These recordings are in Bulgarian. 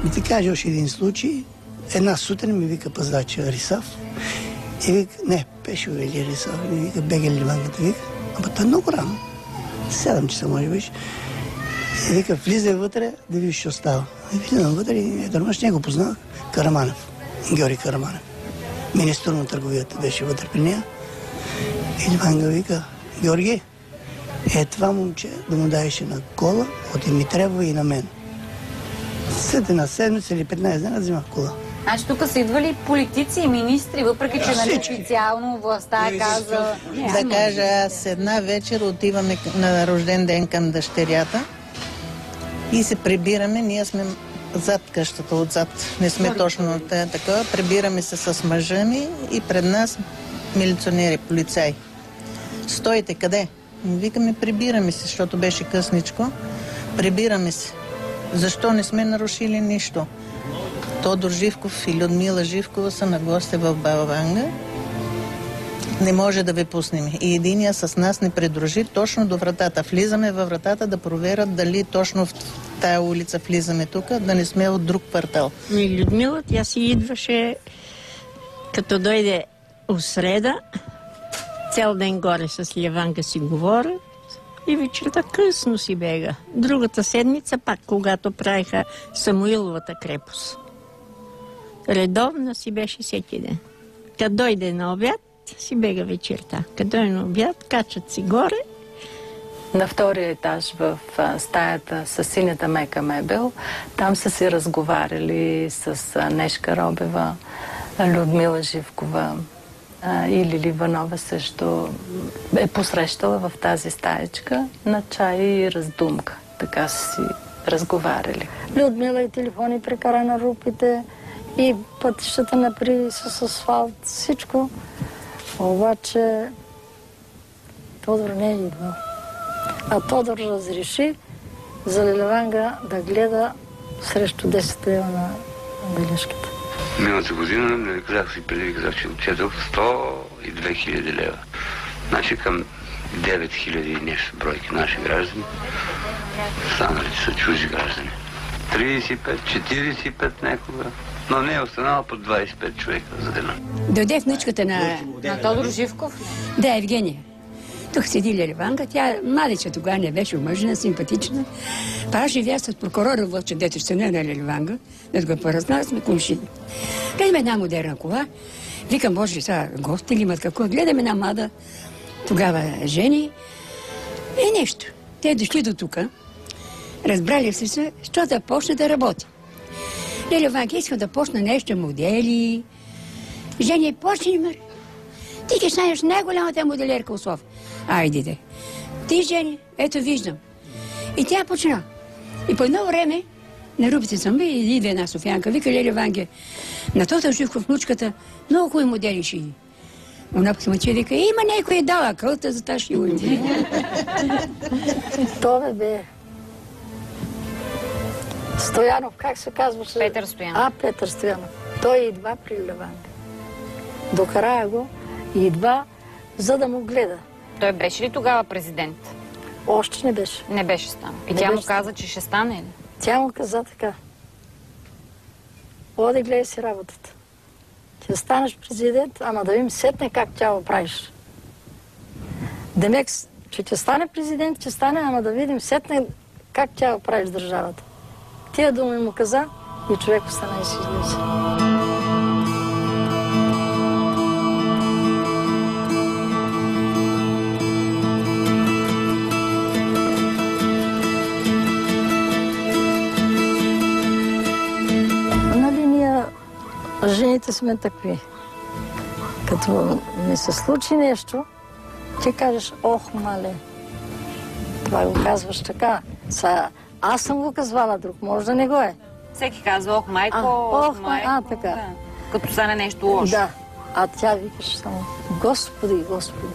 Да ти кажа още един случай. Една сутрин ми вика паздача Рисав и вика, не, Пешо или Рисав, и ми вика, бега ливангата, вика, ама той е много рано. 7 часа може биш. И вика, влизай вътре, да видиш, що става. И влизам вътре и едърмаш, не го познах, Караманов, Георги Караманов. Министър на търговията беше вътре при нея. И Ливанга вика, Георги, това момче да му даеш една кола от Димитрева и на мен. След една седмица или 15 дена взимах кола. Значи тук са идвали политици и министри, въпреки че нали официално властта е казала... Да кажа, аз една вечер отиваме на рожден ден към дъщерята и се прибираме, ние сме зад къщата, отзад, не сме точно такова, прибираме се с мъжа ми и пред нас милиционери, полицаи. Стойте, къде? Викаме, прибираме се, защото беше късничко. Прибираме се. Защо не сме нарушили нищо? Тодор Живков и Людмила Живкова са на гости в Баба Ванга. Не може да ви пуснем. И единия с нас не придружи точно до вратата. Влизаме във вратата да проверят дали точно в тая улица влизаме тук, да не сме от друг квартал. И Людмила, тя си идваше, като дойде у среда, цял ден горе с Ливанга си говоря и вечерта късно си бега. Другата седмица пак, когато правиха Самуиловата крепост. Редовно си беше всеки ден. Като дойде на обяд, си бега вечерта. Като дойде на обяд, качат си горе. На втория етаж в стаята с синята мека мебел, там са си разговаряли с Нешка Робева, Людмила Живкова и Лили Иванова също е посрещала в тази стаечка на чай и раздумка. Така са си разговаряли. Людмила и телефони прекара на рупите и пътищата напри с асфалт, всичко. Обаче Тодор не е идвал. А Тодор разреши за Ливанга да гледа срещу 10 лева на бележката. Миналата година, нали казах си преди, казах, че отчетох 102 хиляди лева. Значи към 9 хиляди и нещо бройки наши граждани. Останалите са чужди граждани. 35, 45 някога. Но не е останала по 25 човека за дена. Дойде внучката на Тодор Живков? Да, Евгения. Тук седи Ливанга. Тя младича тогава не беше омъжена, симпатична. Па живя с прокурора Вълче, дето ще не на Ливанга, да го поразнава, сме кумшини. Гледаме една модерна кола. Викам, боже, сега гости ли имат какво? Гледаме една млада тогава жени. И нещо. Те дошли до тук, разбрали се, що да почне да работи. Ливанга иска да почне нещо, модели. Жени, почни, мър. Ти ще станеш най-голямата моделерка в София. Айде де. Ти, Жени, ето виждам. И тя почна. И по едно време на рубите съм и идва една софиянка. Вика, Леля Ванге, на Тодор Живков внучката много хубави модели ще ги. Она пък мъче вика, има някой дала кълта за тази шилуи. Това бе Стоянов, как се казваше? Петър Стоянов. Петър Стоянов. Той идва при Ливанга. Докарая го и идва, за да му гледа. Той беше ли тогава президент? Още не беше. Не беше станал. И тя му каза, че ще стане ли? Тя му каза така. Оди, гледай си работата. Ще станеш президент, ама да видим сетне как тя го правиш. Демек, че ще стане президент, ще стане, ама да видим сетне как тя го правиш държавата. Тия думи му каза и човек остана и си излезе. Жените сме такви. Като ми се случи нещо, ти кажеш, ох, мале. Това го казваш така. Аз съм го казвала, друг може да не го е. Всеки казва, ох, майко, ох, майко. Така. Да. Като стане нещо лошо. Да. А тя викаш само, Господи, Господи.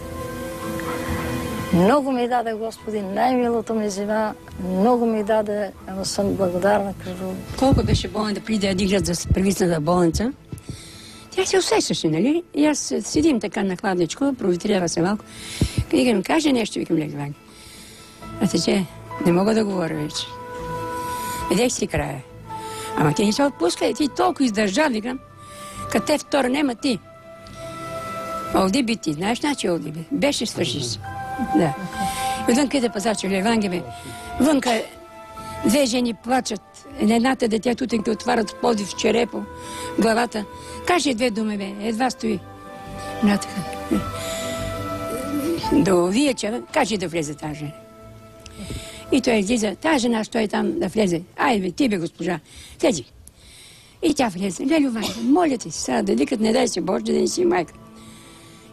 Много ми даде, Господи, най-милото ми зима, много ми даде, ама съм благодарна. Колко беше болна да приде да дигат за привисната болница, тя се усещаше, нали? И аз седим така на хладничко, проветрява се малко. Къде ми каже нещо, викам Ливанга. А тече, не мога да говоря вече. Видях си края. Ама ти не се отпуска, ти толкова издържа, викам. Като те втора нема ти. Олди би ти, знаеш значи Олди би? Беше свършиш. Да. И отвън къде пазача Леванге бе. Вънка две жени плачат. Едната дете тутенки отварят в подив в черепо, главата. Каже две думи бе, едва стои. Натаха. До виечера, каже да влезе тази жена. И той излиза, тази жена стои там да влезе. Ай бе, ти бе госпожа, влези. И тя влезе. Лелю Ванга, моля ти, сега да викат, не дай си Боже, да не си майка.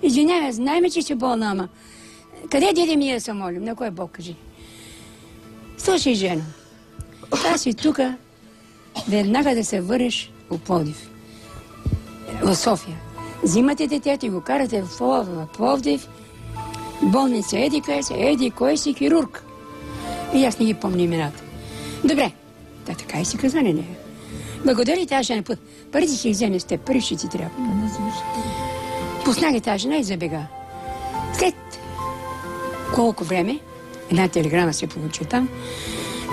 Извинявай, знаем, че си болна, ама къде диде ми да се молим? На кой Бог кажи? Слушай, жена, аз си тука, веднага да се върнеш в Пловдив, в София. Взимате детето и го карате в Пловдив, болница еди кой си хирург. И аз не ги помня имената. Добре, така и си каза на нея. Благодари тази жена. Парите си вземе с теб, пари ще ти трябва. Пусна ги тази жена и забега. След колко време, една телеграма се получи там,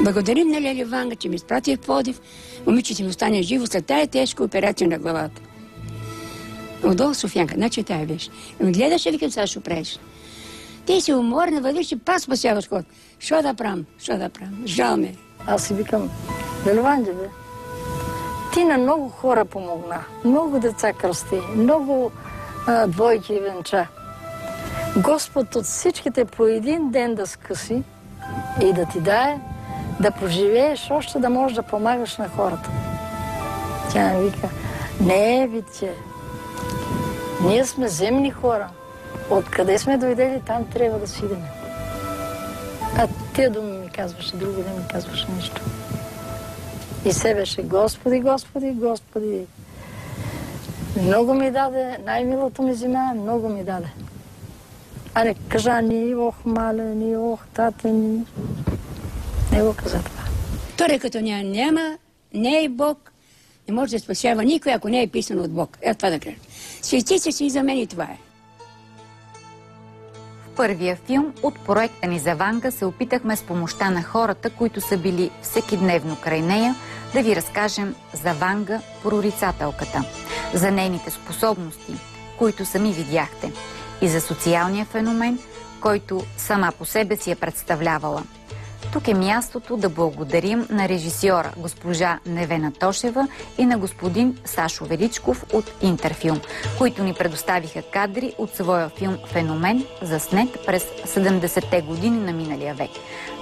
благодарим на Лелю Ванга, че ми изпрати в Пловдив, момичето ми остане живо след тая тежка операция на главата. Отдолу Софянка, значи тая беше. Гледаш ли, викам, сега ще правиш? Ти си уморна, вървиш и пак спасяваш ход. Що да правим? Жал ме. Аз си викам, Лелю Ванга, бе, ти на много хора помогна, много деца кръсти, много двойки венча. Господ от всичките по един ден да скъси и да ти даде да поживееш, още да можеш да помагаш на хората. Тя ми вика, не, Витя, ние сме земни хора. Откъде сме дойдели, там трябва да си идем. А тия думи ми казваше, друго не ми казваше нищо. И се беше, Господи, Господи, Господи. Много ми даде, най-милото ми зима, много ми даде. А не кажа ни, ох, мале, ни, ох, тате, ни. Не го каза това. Той като няма, не е Бог, не може да спасява никой, ако не е писано от Бог. Ето това да кажа. Светици си за мен и това е. В първия филм от проекта ни за Ванга се опитахме с помощта на хората, които са били всекидневно край нея, да ви разкажем за Ванга, прорицателката, за нейните способности, които сами видяхте, и за социалния феномен, който сама по себе си е представлявала. Тук е мястото да благодарим на режисьора госпожа Невена Тошева и на господин Сашо Величков от Интерфилм, които ни предоставиха кадри от своя филм «Феномен», заснет през 70-те години на миналия век.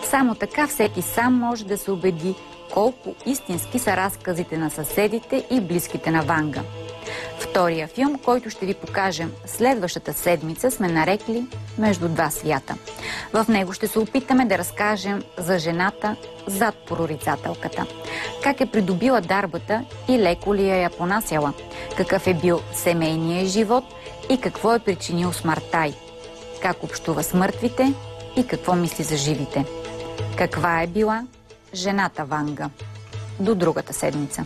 Само така всеки сам може да се убеди колко истински са разказите на съседите и близките на Ванга. Втория филм, който ще ви покажем следващата седмица, сме нарекли «Между два свята». В него ще се опитаме да разкажем за жената зад прорицателката. Как е придобила дарбата и леко ли я понасяла? Какъв е бил семейният живот и какво е причинил смъртта й? Как общува с мъртвите и какво мисли за живите? Каква е била жената Ванга? До другата седмица.